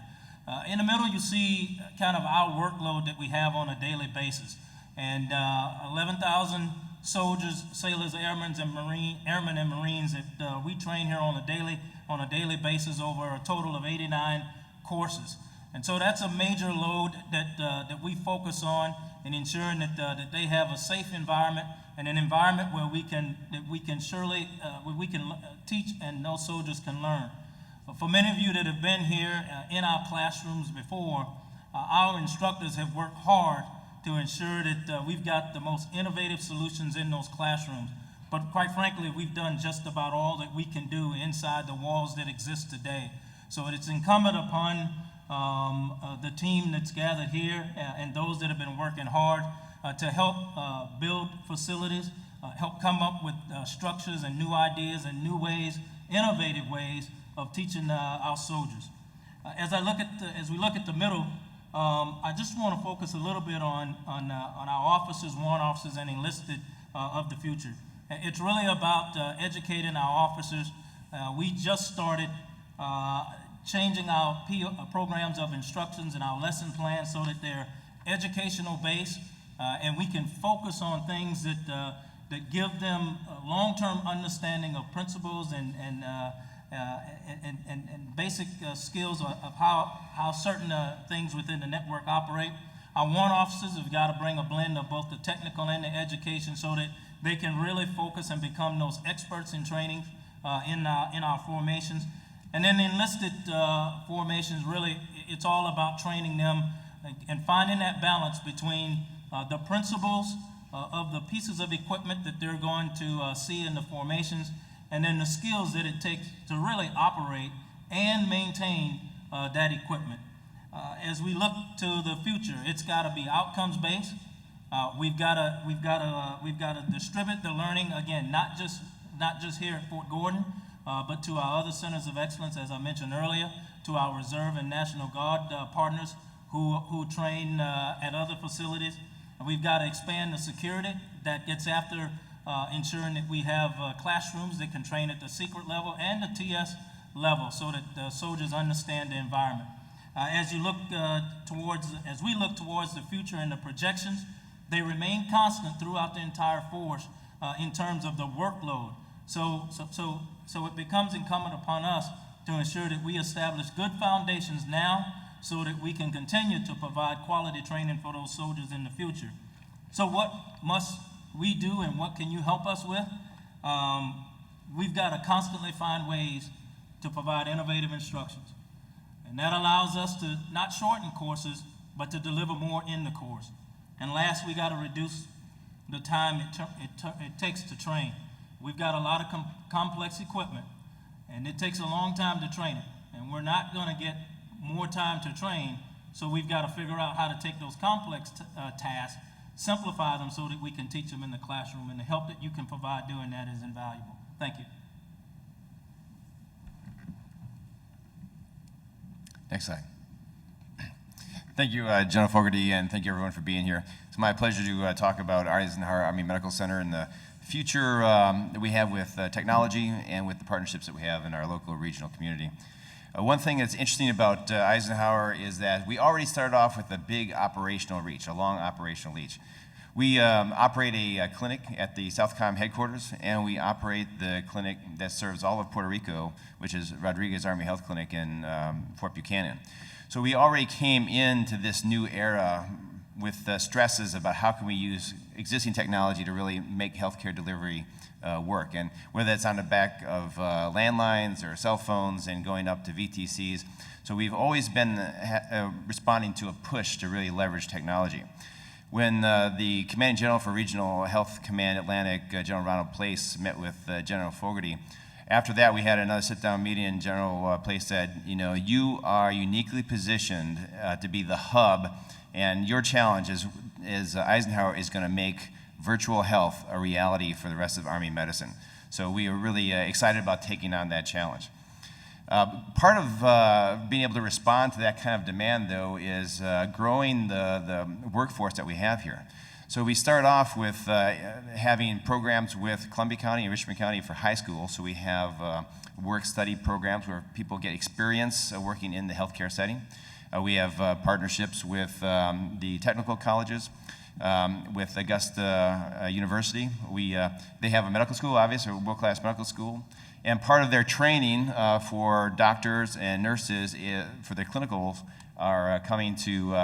In the middle, you see kind of our workload that we have on a daily basis. And 11,000 soldiers, sailors, airmen, and Marines that we train here on a daily basis over a total of 89 courses. And so that's a major load that we focus on in ensuring that they have a safe environment and an environment where we can surely teach and those soldiers can learn. For many of you that have been here in our classrooms before, our instructors have worked hard to ensure that we've got the most innovative solutions in those classrooms. But quite frankly, we've done just about all that we can do inside the walls that exist today. So it's incumbent upon the team that's gathered here and those that have been working hard to help build facilities, help come up with structures and new ideas and new ways, innovative ways of teaching our soldiers. As we look at the middle, I just want to focus a little bit on our officers, warrant officers, and enlisted of the future. It's really about educating our officers. We just started changing our programs of instructions and our lesson plans so that they're educational based, and we can focus on things that give them long-term understanding of principles and basic skills of how certain things within the network operate. Our warrant officers have got to bring a blend of both the technical and the education so that they can really focus and become those experts in training in our formations. And then the enlisted formations, really, it's all about training them and finding that balance between the principles of the pieces of equipment that they're going to see in the formations, and then the skills that it takes to really operate and maintain that equipment. As we look to the future, it's got to be outcomes based. We've got to distribute the learning again, not just here at Fort Gordon, but to our other centers of excellence, as I mentioned earlier, to our Reserve and National Guard partners who train at other facilities. And we've got to expand the security that gets after ensuring that we have classrooms that can train at the secret level and the TS level, so that the soldiers understand the environment. As we look towards the future and the projections, they remain constant throughout the entire force in terms of the workload. So it becomes incumbent upon us to ensure that we establish good foundations now so that we can continue to provide quality training for those soldiers in the future. So what must we do and what can you help us with? We've got to constantly find ways to provide innovative instructions. And that allows us to not shorten courses, but to deliver more in the course. And last, we got to reduce the time it takes to train. We've got a lot of complex equipment, and it takes a long time to train it. And we're not going to get more time to train, so we've got to figure out how to take those complex tasks, simplify them so that we can teach them in the classroom, and the help that you can provide doing that is invaluable. Thank you. Next slide. Thank you, General Fogarty, and thank you everyone for being here. It's my pleasure to talk about Eisenhower Army Medical Center and the future that we have with technology and with the partnerships that we have in our local regional community. One thing that's interesting about Eisenhower is that we already started off with a big operational reach, a long operational reach. We operate a clinic at the Southcom headquarters, and we operate the clinic that serves all of Puerto Rico, which is Rodriguez Army Health Clinic in Fort Buchanan. So we already came into this new era with stresses about how can we use existing technology to really make healthcare delivery work, and whether that's on the back of landlines or cell phones and going up to VTCs. So we've always been responding to a push to really leverage technology. When the Commanding General for Regional Health Command Atlantic, General Ronald Place, met with General Fogarty, after that we had another sit-down meeting, and General Place said, you know, you are uniquely positioned to be the hub, and your challenge is Eisenhower is going to make virtual health a reality for the rest of Army medicine. So we are really excited about taking on that challenge. Part of being able to respond to that kind of demand, though, is growing the workforce that we have here. So we start off with having programs with Columbia County and Richmond County for high school. So we have work-study programs where people get experience working in the healthcare setting. We have partnerships with the technical colleges, with Augusta University. They have a medical school, obviously, a world-class medical school. And part of their training for doctors and nurses for their clinicals are coming to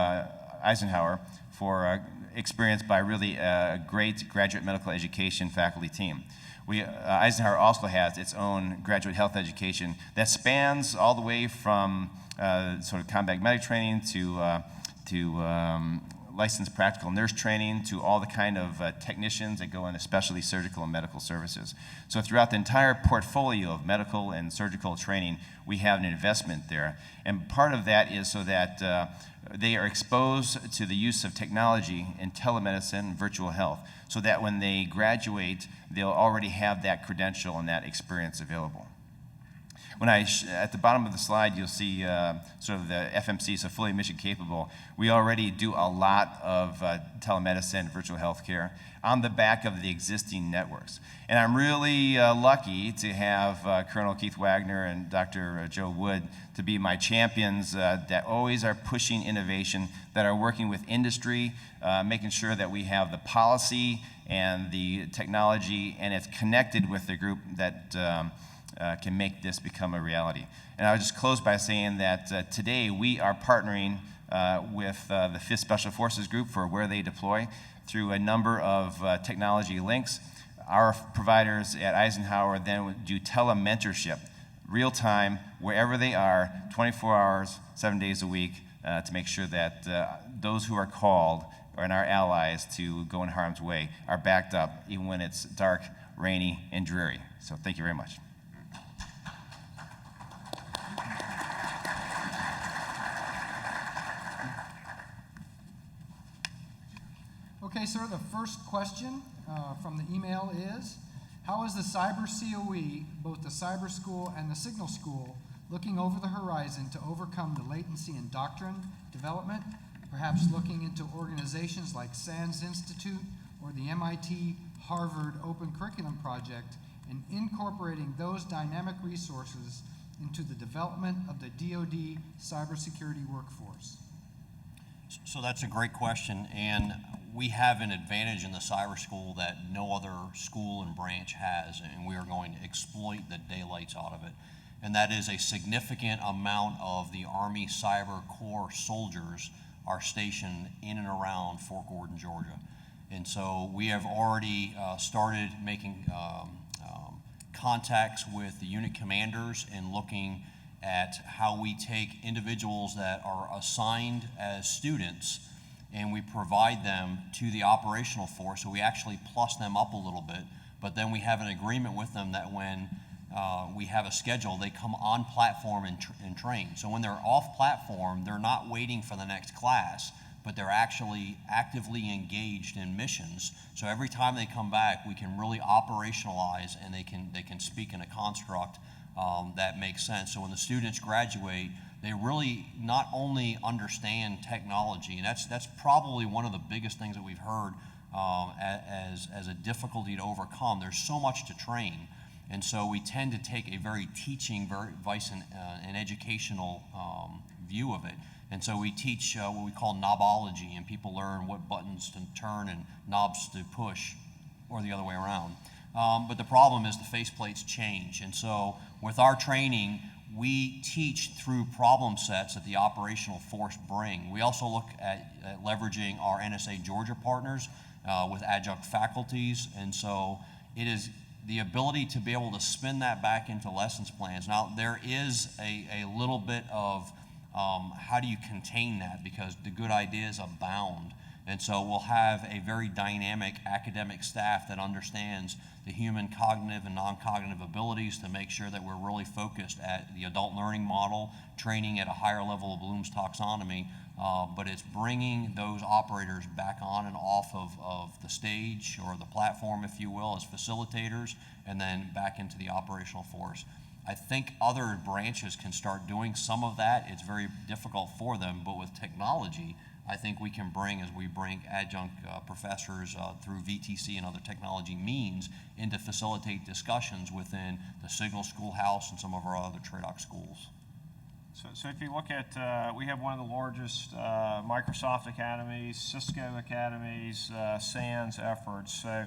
Eisenhower for experienced by really a great graduate medical education faculty team. Eisenhower also has its own graduate health education that spans all the way from sort of combat medic training to licensed practical nurse training to all the kind of technicians that go into specialty surgical and medical services. So throughout the entire portfolio of medical and surgical training, we have an investment there. And part of that is so that they are exposed to the use of technology in telemedicine and virtual health, so that when they graduate, they'll already have that credential and that experience available. When at the bottom of the slide, you'll see sort of the FMC, so fully mission capable. We already do a lot of telemedicine, virtual healthcare on the back of the existing networks. And I'm really lucky to have Colonel Keith Wagner and Dr. Joe Wood to be my champions that always are pushing innovation, that are working with industry, making sure that we have the policy and the technology, and it's connected with the group that can make this become a reality. And I'll just close by saying that today we are partnering with the 5th Special Forces Group for where they deploy through a number of technology links. Our providers at Eisenhower then do telementorship, real time, wherever they are, 24 hours, 7 days a week, to make sure that those who are called and our allies to go in harm's way are backed up, even when it's dark, rainy, and dreary. So thank you very much. Okay, sir, the first question from the email is, how is the Cyber CoE, both the Cyber School and the Signal School, looking over the horizon to overcome the latency in doctrine development, perhaps looking into organizations like SANS Institute or the MIT Harvard Open Curriculum Project and incorporating those dynamic resources into the development of the DoD cybersecurity workforce? So that's a great question, and we have an advantage in the cyber school that no other school and branch has, and we are going to exploit the daylights out of it. And that is a significant amount of the Army Cyber Corps soldiers are stationed in and around Fort Gordon, Georgia. And so we have already started making contacts with the unit commanders and looking at how we take individuals that are assigned as students and we provide them to the operational force. So we actually plus them up a little bit, but then we have an agreement with them that when we have a schedule, they come on platform and train. So when they're off platform, they're not waiting for the next class, but they're actually actively engaged in missions. So every time they come back, we can really operationalize and they can speak in a construct that makes sense. So when the students graduate, they really not only understand technology, and that's probably one of the biggest things that we've heard as a difficulty to overcome. There's so much to train, and so we tend to take a very teaching, very advice and educational view of it. And so we teach what we call knobology, and people learn what buttons to turn and knobs to push, or the other way around. But the problem is the faceplates change, and so with our training, we teach through problem sets that the operational force bring. We also look at leveraging our NSA Georgia partners with adjunct faculties, and so it is the ability to be able to spin that back into lessons plans. Now, there is a little bit of how do you contain that, because the good ideas abound. And so we'll have a very dynamic academic staff that understands the human cognitive and non-cognitive abilities to make sure that we're really focused at the adult learning model, training at a higher level of Bloom's taxonomy, but it's bringing those operators back on and off of the stage or the platform, if you will, as facilitators, and then back into the operational force. I think other branches can start doing some of that. It's very difficult for them, but with technology, I think we can bring, as we bring adjunct professors through VTC and other technology means in to facilitate discussions within the Signal Schoolhouse and some of our other TRADOC schools. So if you look at, we have one of the largest Microsoft academies, Cisco academies, SANS efforts. So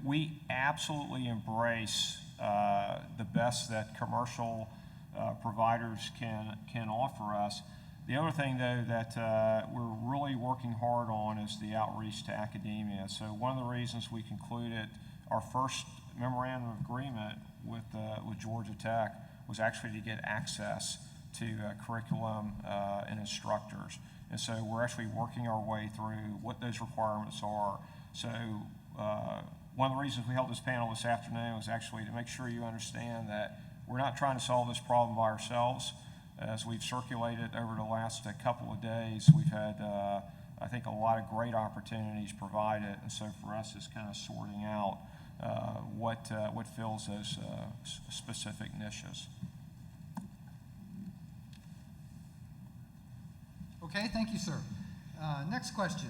we absolutely embrace the best that commercial providers can offer us. The other thing, though, that we're really working hard on is the outreach to academia. So one of the reasons we concluded our first memorandum of agreement with Georgia Tech was actually to get access to curriculum and instructors. And so we're actually working our way through what those requirements are. So one of the reasons we held this panel this afternoon was actually to make sure you understand that we're not trying to solve this problem by ourselves. As we've circulated over the last couple of days, we've had, I think, a lot of great opportunities provided. And so for us, it's kind of sorting out what fills those specific niches. Okay, thank you, sir. Next question.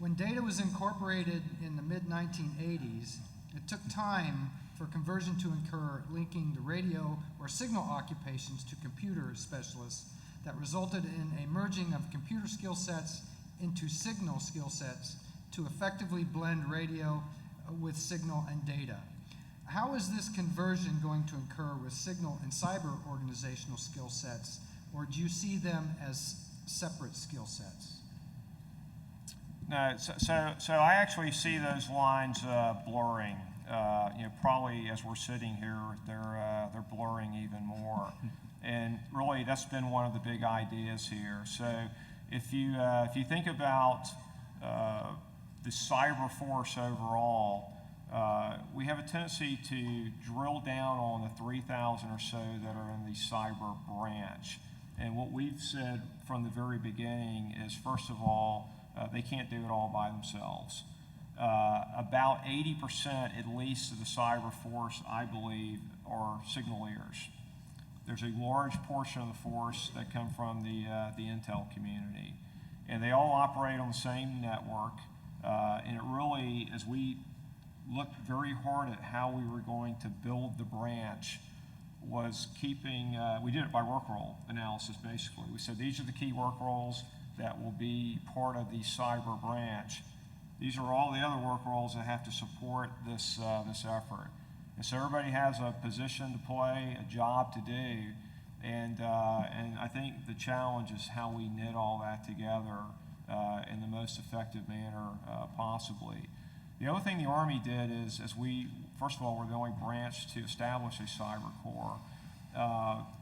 When data was incorporated in the mid-1980s, it took time for conversion to occur, linking the radio or signal occupations to computer specialists that resulted in a merging of computer skill sets into signal skill sets to effectively blend radio with signal and data. How is this conversion going to occur with signal and cyber organizational skill sets, or do you see them as separate skill sets? No, so I actually see those lines blurring. Probably as we're sitting here, they're blurring even more. And really, that's been one of the big ideas here. So if you think about the cyber force overall, we have a tendency to drill down on the 3,000 or so that are in the cyber branch. And what we've said from the very beginning is, first of all, they can't do it all by themselves. About 80% at least of the cyber force, I believe, are signaleers. There's a large portion of the force that come from the intel community. And they all operate on the same network. And it really, as we looked very hard at how we were going to build the branch, was keeping, we did it by work role analysis, basically. We said these are the key work roles that will be part of the cyber branch. These are all the other work roles that have to support this effort. And so everybody has a position to play, a job to do, and I think the challenge is how we knit all that together in the most effective manner possibly. The other thing the Army did is, first of all, we're the only branch to establish a cyber corps.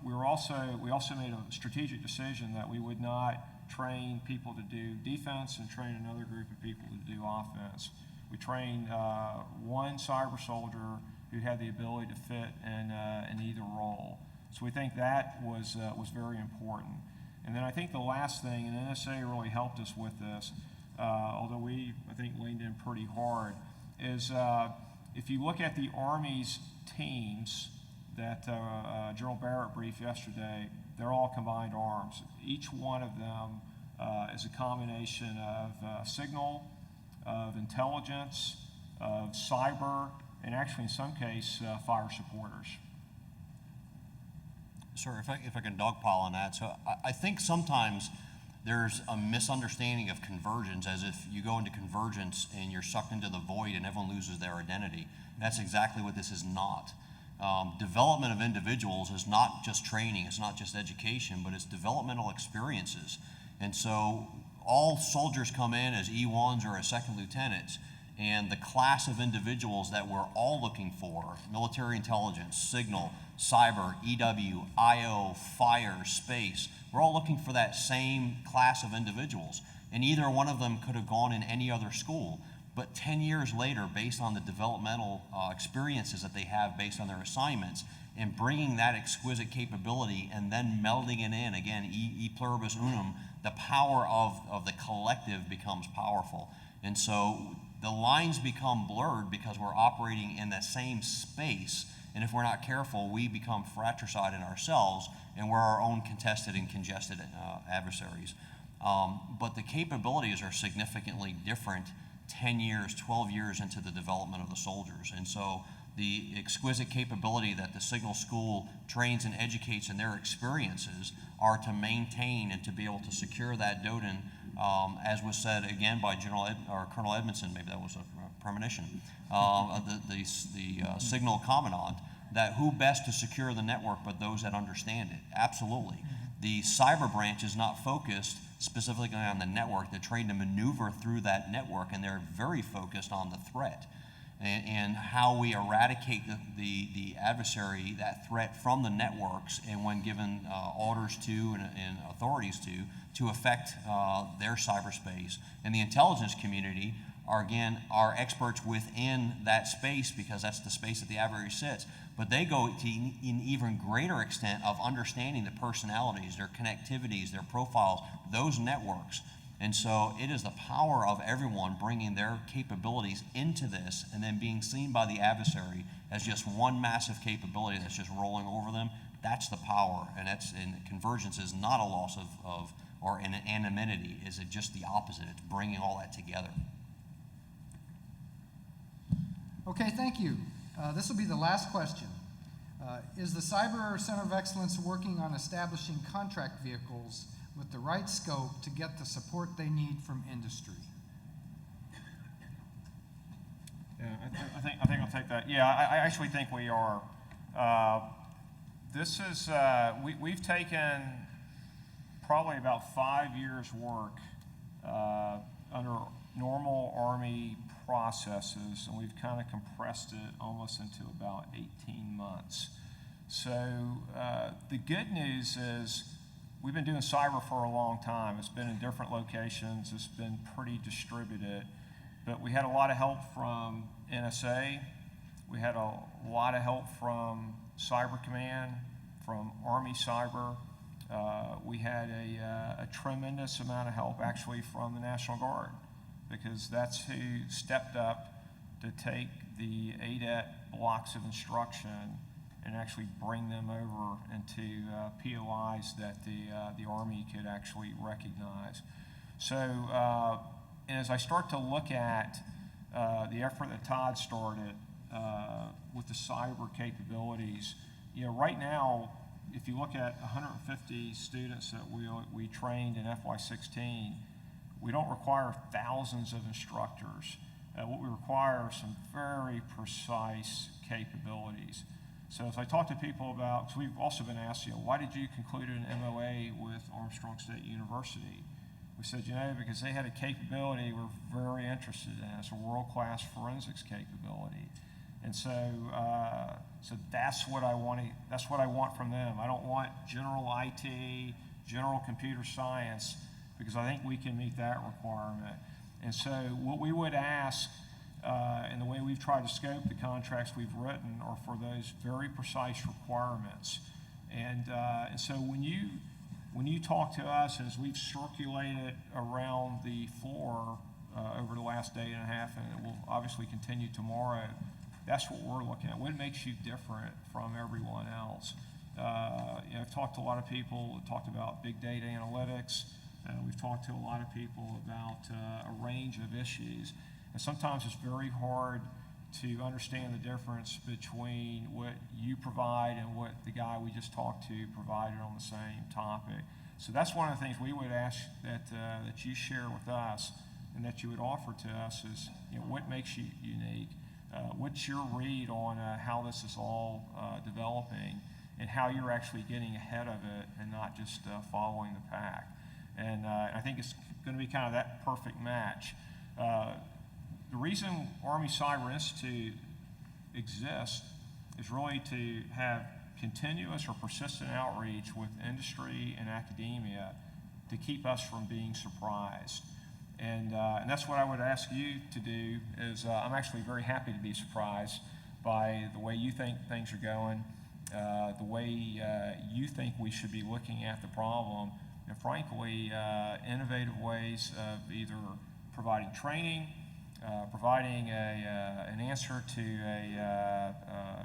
We also made a strategic decision that we would not train people to do defense and train another group of people to do offense. We trained one cyber soldier who had the ability to fit in either role. So we think that was very important. And then I think the last thing, and NSA really helped us with this, although I think leaned in pretty hard, is if you look at the Army's teams that General Barrett briefed yesterday, they're all combined arms. Each one of them is a combination of signal, of intelligence, of cyber, and actually in some case, fire supporters. Sir, if I can dogpile on that. So I think sometimes there's a misunderstanding of convergence, as if you go into convergence and you're sucked into the void and everyone loses their identity. That's exactly what this is not. Development of individuals is not just training, it's not just education, but it's developmental experiences. And so all soldiers come in as E1s or as second lieutenants, and the class of individuals that we're all looking for, military intelligence, signal, cyber, EW, IO, fire, space, we're all looking for that same class of individuals. And either one of them could have gone in any other school. But 10 years later, based on the developmental experiences that they have based on their assignments, and bringing that exquisite capability and then melding it in, again, e pluribus unum, the power of the collective becomes powerful. And so the lines become blurred because we're operating in that same space, and if we're not careful, we become fratricide in ourselves, and we're our own contested and congested adversaries. But the capabilities are significantly different 10 years, 12 years into the development of the soldiers. And so the exquisite capability that the Signal School trains and educates in their experiences are to maintain and to be able to secure that DOTN, as was said again by Colonel Edmondson, maybe that was a premonition, the Signal Commandant, that who best to secure the network but those that understand it. Absolutely. The cyber branch is not focused specifically on the network. They're trained to maneuver through that network, and they're very focused on the threat and how we eradicate the adversary, that threat from the networks, and when given orders to and authorities to affect their cyberspace. And the intelligence community are experts within that space, because that's the space that the adversary sits. But they go to an even greater extent of understanding the personalities, their connectivities, their profiles, those networks. And so it is the power of everyone bringing their capabilities into this and then being seen by the adversary as just one massive capability that's just rolling over them. That's the power, and convergence is not a loss of or an anonymity. Is it just the opposite? It's bringing all that together. Okay, thank you. This will be the last question. Is the Cyber Center of Excellence working on establishing contract vehicles with the right scope to get the support they need from industry? Yeah, I think I'll take that. Yeah, I actually think we are. This is we've taken probably about 5 years' work under normal Army processes, and we've kind of compressed it almost into about 18 months. So the good news is we've been doing cyber for a long time. It's been in different locations. It's been pretty distributed. But we had a lot of help from NSA. We had a lot of help from Cyber Command, from Army Cyber. We had a tremendous amount of help actually from the National Guard, because that's who stepped up to take the ADET blocks of instruction and actually bring them over into POIs that the Army could actually recognize. So, and as I start to look at the effort that Todd started with the cyber capabilities, right now, if you look at 150 students that we trained in FY16, we don't require thousands of instructors. What we require are some very precise capabilities. So as I talk to people about, because we've also been asked, why did you conclude an MOA with Armstrong State University? We said, because they had a capability we're very interested in. It's a world-class forensics capability. And so, that's what I want. That's what I want from them. I don't want general IT, general computer science, because I think we can meet that requirement. And so, what we would ask, and the way we've tried to scope the contracts we've written, are for those very precise requirements. And so, when you talk to us, as we've circulated around the floor over the last day and a half, and it will obviously continue tomorrow, that's what we're looking at. What makes you different from everyone else? I've talked to a lot of people, talked about big data analytics. We've talked to a lot of people about a range of issues. And sometimes it's very hard to understand the difference between what you provide and what the guy we just talked to provided on the same topic. So that's one of the things we would ask that you share with us and that you would offer to us is, what makes you unique? What's your read on how this is all developing and how you're actually getting ahead of it and not just following the pack? And I think it's going to be kind of that perfect match. The reason Army Cyber Institute exists is really to have continuous or persistent outreach with industry and academia to keep us from being surprised. And that's what I would ask you to do is I'm actually very happy to be surprised by the way you think things are going, the way you think we should be looking at the problem, and frankly, innovative ways of either providing training, providing an answer to a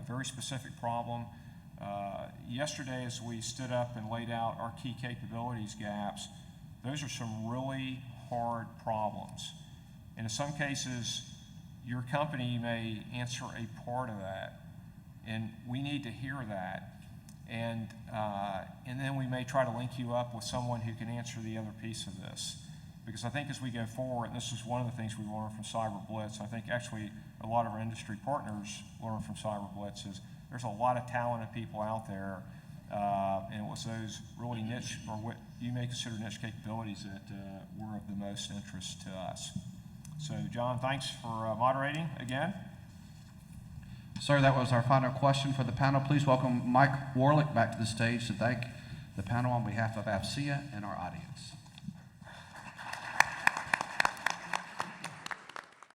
very specific problem. Yesterday, as we stood up and laid out our key capabilities gaps, those are some really hard problems. And in some cases, your company may answer a part of that, and we need to hear that. And then we may try to link you up with someone who can answer the other piece of this. Because I think as we go forward, and this is one of the things we learned from Cyber Blitz, I think actually a lot of our industry partners learned from Cyber Blitz, is there's a lot of talented people out there And it was those really niche, or what you may consider niche capabilities that were of the most interest to us. So, John, thanks for moderating again. Sir, that was our final question for the panel. Please welcome Mike Warlick back to the stage to thank the panel on behalf of AFCEA and our audience.